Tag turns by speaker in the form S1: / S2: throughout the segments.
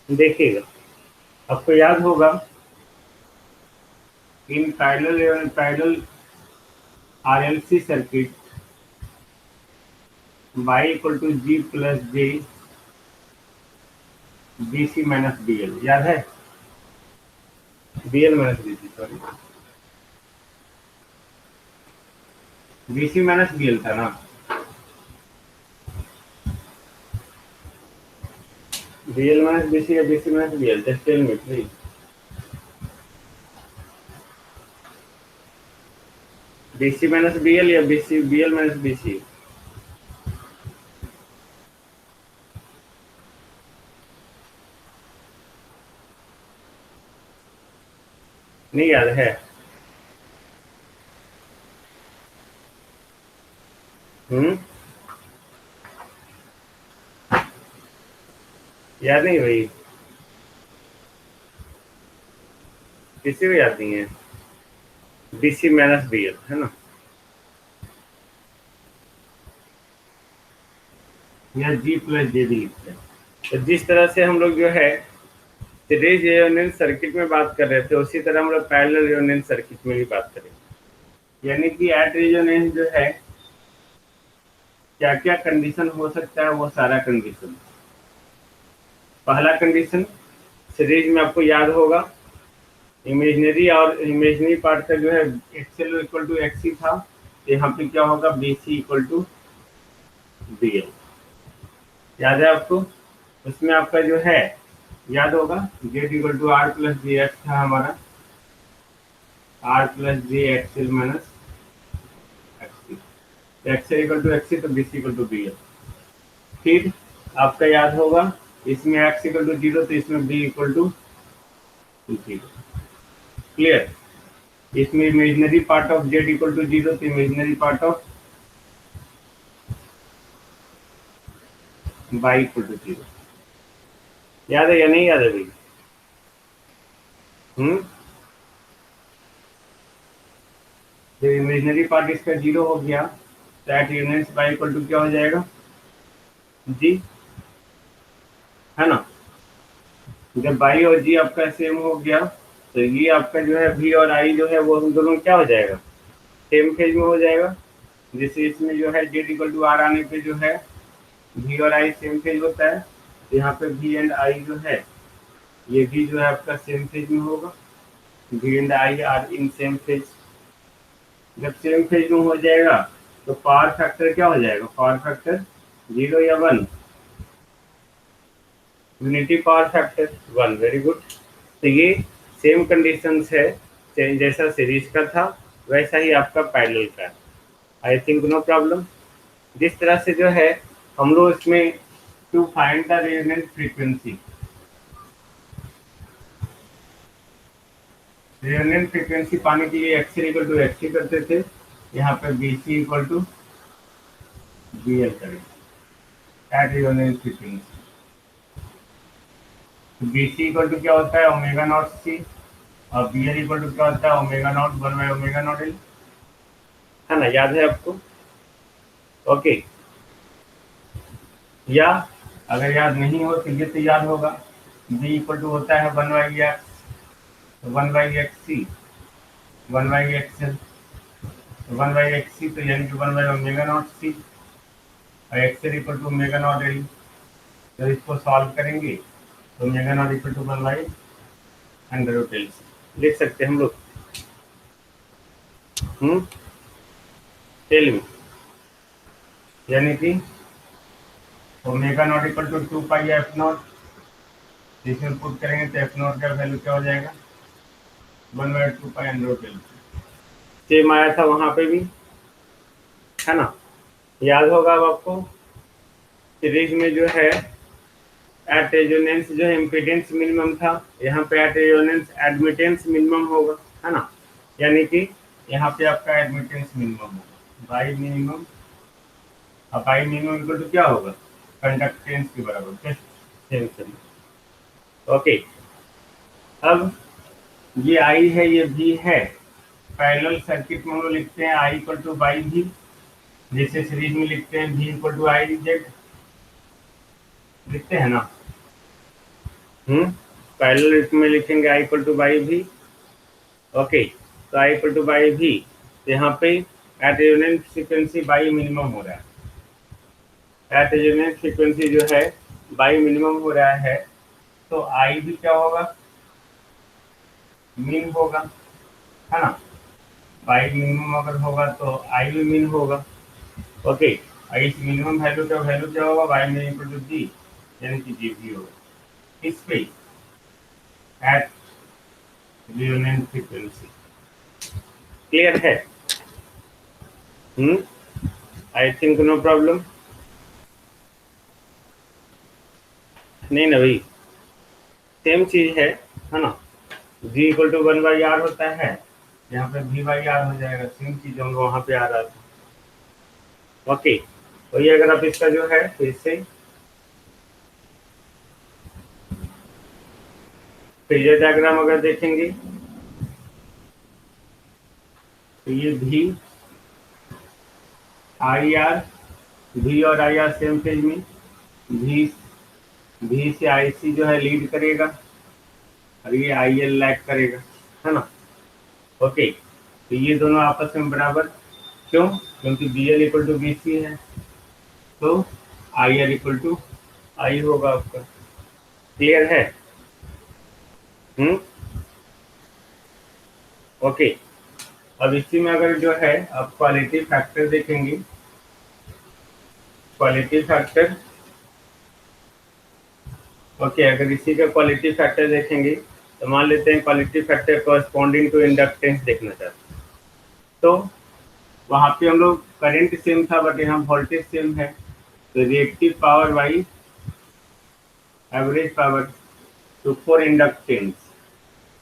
S1: देखिएगा, आपको याद होगा in parallel RLC circuit y equal to G plus J B C minus B L, याद है? B L minus B C, sorry, B C minus B L था ना। B L minus B C या B C minus B L, just tell me please. B C minus B L या B L minus B C? नहीं याद है? हम्म, याद नहीं भाई? किसी को याद नहीं है? B C minus B L है ना, या जी प्लस जे डी लिखते हैं। तो जिस तरह से हम लोग जो है सीरीज रेजोनेंस सर्किट में बात कर रहे थे, उसी तरह हम लोग पैरेलल रेजोनेंस सर्किट में भी बात करेंगे। यानी कि एट रेजोनेंस जो है क्या क्या कंडीशन हो सकता है, वो सारा कंडीशन। पहला कंडीशन, सीरीज में आपको याद होगा इमेजनरी और इमेजनरी पार्ट का जो है एक्सएल इक्वल टू एक्सी था, तो यहाँ पे क्या होगा, B C equal to B L. याद है आपको? उसमें आपका जो है याद होगा Z equal to R plus G X था हमारा, R plus G XL minus XC, XL equal to XC, तो B C equal to B L. फिर आपका याद होगा इसमें एक्स इक्वल टू जीरो, तो इसमें B equal to zero. Clear? इसमें imaginary part of Z equal to zero, तो imaginary part of Y equal to zero. याद है या नहीं याद है भाई? हम्म, जब इमेजनरी पार्ट इसका जीरो हो गया तो eight units Y equal to क्या हो जाएगा, जी, है ना? जब बाई और जी आपका सेम हो गया तो ये आपका जो है वी और आई जो है वो हम दोनों क्या हो जाएगा, सेम फेज में हो जाएगा। जैसे इसमें जो है जेड इक्वल टू आर आने पे जो है वी और आई सेम फेज होता है, तो यहाँ पे वी एंड आई जो है ये भी जो है आपका सेम फेज में होगा। V and I are in same phase. जब सेम फेज में हो जाएगा तो पावर फैक्टर क्या हो जाएगा, पावर फैक्टर जीरो या one, unity power factor one. Very good. तो ये सेम कंडीशंस है, जैसा सीरीज का था वैसा ही आपका पैरेलल का है। I think no problem. जिस तरह से जो है हम लोग इसमें to find the resonance frequency, resonance frequency पाने के लिए एक्स इक्वल टू एक्स करते थे, यहाँ पे B C equal to B L करेंगे at resonance frequency. B C equal to क्या होता है, ओमेगा नॉट सी, और बी एल इक्वल टू क्या होता है, omega naught one by omega not L, है ना? याद है आपको? ओके। या अगर याद नहीं हो तो ये तो याद होगा, बी इक्वल टू होता है one by X, one by X C, one by X L, one by X C, तो यानी कि one by omega not C, और X L equal to omega not L. जब इसको सॉल्व करेंगे तो omega not equal to one by under root L लिख सकते हैं हम लोग। टेल मी, यानी कि omega not equal to two pi F not, इसमें पुट करेंगे तो एफ नॉट का वैल्यू क्या हो जाएगा, one by two pi under root L. Same आया था वहां पे भी, है ना? याद होगा अब आपको सीरीज में जो है एट रेजोनेंस जो है इम्पीडेंस मिनिमम था, यहाँ पे एट रेजोनेंस एडमिटेंस मिनिमम होगा, है ना? यानी कि यहाँ पे आपका एडमिटेंस मिनिमम होगा बाई मिनिमम, अब बाई मिनिमम इक्वल टू क्या होगा, कंडक्टेंस के बराबर। Same same. ओके। अब ये आई है, ये भी है, पैरेलल सर्किट में हम लोग लिखते हैं आई इक्वल टू बाई भी, जैसे सीरीज में लिखते हैं भी इक्वल टू आई जेड, लिखते हैं ना? पैरेलल में लिखेंगे आई इक्वल टू बाई भी। ओके, तो आई इक्वल टू बाई भी, यहाँ पे eight resonance frequency by minimum हो रहा है, एट रेजोनेंस फ्रीक्वेंसी जो है बाई मिनिमम हो रहा है, तो आई भी क्या होगा, मीन होगा, है ना। बाई मिनिमम अगर होगा तो आई भी मीन होगा। ओके, इस मिनिमम वैल्यू का वैल्यू क्या होगा, बाई मीन इक्वल टू जी, यानी कि जी भी होगा इस पे एट रेजोनेंस फ्रीक्वेंसी। क्लियर है? I think no problem. नहीं ना भाई, सेम चीज है ना। जी इक्वल टू 1/r होता है, यहाँ पे v/r हो जाएगा, सेम चीज हम वहां पे आ रहा था। ओके, तो ये अगर आप इसका जो है फिर से फेजर डायग्राम अगर देखेंगे तो ये v/r, v और आई आर सेम फेज में, v से IC जो है लीड करेगा और ये IL लैग करेगा, है ना। ओके, तो ये दोनों आपस में बराबर, क्यों? क्योंकि BL इक्वल टू BC है, तो IR इक्वल टू आई होगा आपका। क्लियर है? ओके, अब इसी में अगर जो है आप क्वालिटी फैक्टर देखेंगे, क्वालिटी फैक्टर, ओके, अगर इसी का क्वालिटी फैक्टर देखेंगे तो मान लेते हैं quality factor corresponding to inductance देखना चाहते हैं, तो वहां पे हम लोग करंट सेम था बट यहाँ वोल्टेज सेम है, तो reactive power by average power, तो फॉर इंडक्टेंस,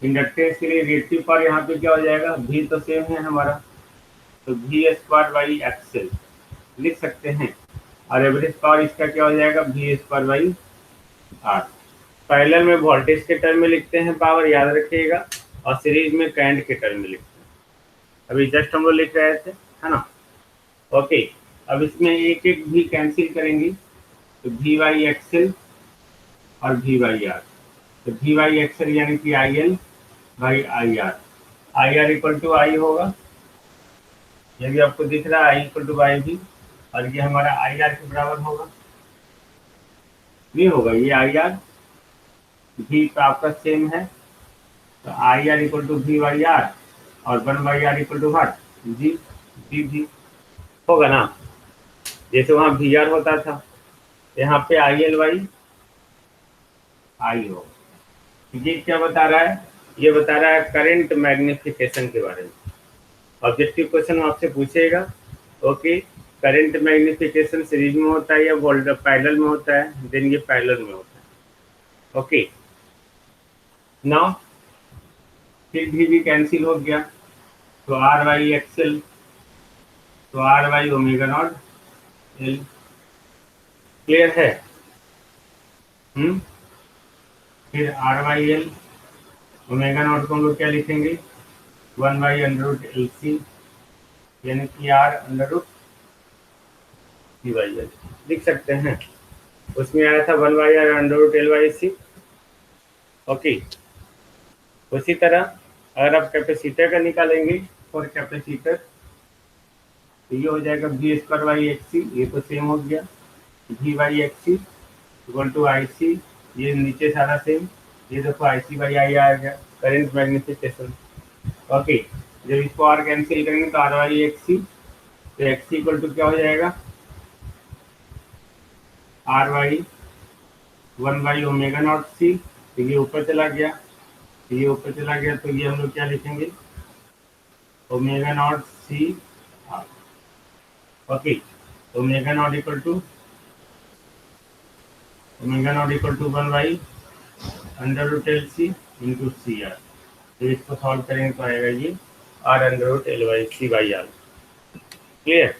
S1: इंडक्टेंस के लिए रिएक्टिव पावर यहाँ पे क्या हो जाएगा, भी तो सेम है हमारा, तो V² लिख सकते हैं, और एवरेज पावर इसका क्या हो जाएगा, V² आर। पैरेलल में वोल्टेज के टर्म में लिखते हैं पावर, याद रखिएगा, और सीरीज में करंट के टर्म में लिखते हैं, अभी जस्ट हम लोग लिख रहे थे, है ना। ओके, अब इसमें एक एक भी कैंसिल करेंगे, तो V/XL और V/R, तो V/XL यानी कि IL/IR, IR इक्वल टू आई होगा, ये भी आपको दिख रहा है, आई इक्वल टू बाई भी, और ये हमारा IR के बराबर होगा, नहीं होगा, ये IR भी तो आपका सेम है, तो IR इक्वल टू V/R और 1/R इक्वल टू व्हाट, जी, भी होगा ना, जैसे वहां VR होता था, यहाँ पे IL/I होगा। ये क्या बता रहा है, ये बता रहा है करंट मैग्निफिकेशन के बारे में। ऑब्जेक्टिव क्वेश्चन आपसे पूछेगा, ओके, करंट मैग्निफिकेशन सीरीज में होता है या पैरेलल में होता है, देन ये पैरेलल में होता है। ओके, नाउ फिर भी कैंसिल हो गया, तो R/XL, तो R/ω0 L। क्लियर है? फिर R/L, ω0 को हम लोग क्या लिखेंगे, 1/√LC, यानी कि R√C/L लिख सकते हैं, उसमें आया था 1/√LC। ओके, उसी तरह अगर आप कैपेसिटर का निकालेंगे फॉर कैपेसिटर, तो ये हो जाएगा V²/XC, ये तो सेम हो गया, V/XC इक्वल टू IC, ये नीचे सारा सेम, ये देखो IC/I आ गया, करंट मैग्निफिकेशन। ओके, जब इसको R कैंसिल करेंगे तो R/XC, तो XC इक्वल टू क्या हो जाएगा, R/1/ω0C, तो ये ऊपर चला गया, तो ये ऊपर चला गया, तो ये हम लोग क्या लिखेंगे, ω0C R। ओके, तो ω0 equal to 1/√LC into CR, तो इसको सॉल्व करेंगे तो आएगा ये R√LC/R। क्लियर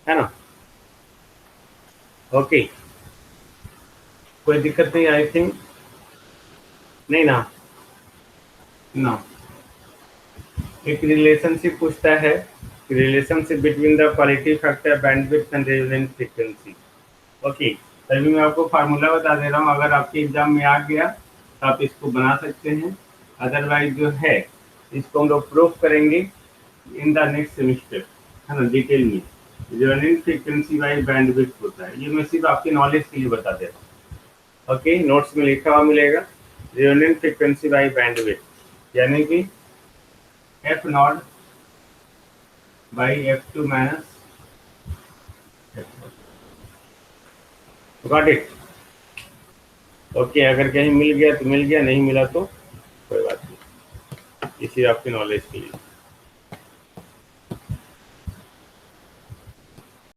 S1: है ना? ओके, कोई दिक्कत नहीं, आई थिंक नहीं ना। ना, एक रिलेशनशिप पूछता है, relationship between the quality factor, bandwidth and resonance frequency. Okay, तभी मैं आपको फार्मूला बता दे रहा हूँ, अगर आपके एग्जाम में आ गया तो आप इसको बना सकते हैं, अदरवाइज जो है इसको हम लोग प्रूफ करेंगे इन द नेक्स्ट सेमिस्टर, है ना, डिटेल में। रेजोनेंस फ्रीक्वेंसी बाई बैंडविड्थ होता है, ये मैं सिर्फ आपके नॉलेज के लिए बता दे रहा हूँ। ओके, नोट्स में लिखा हुआ मिलेगा रेजोनेंस फ्रीक्वेंसी बाई बैंडविड्थ, यानी कि F not by F2 minus got it. Okay, अगर कहीं मिल गया तो मिल गया, नहीं मिला तो कोई बात नहीं, इसी आपकी नॉलेज के लिए।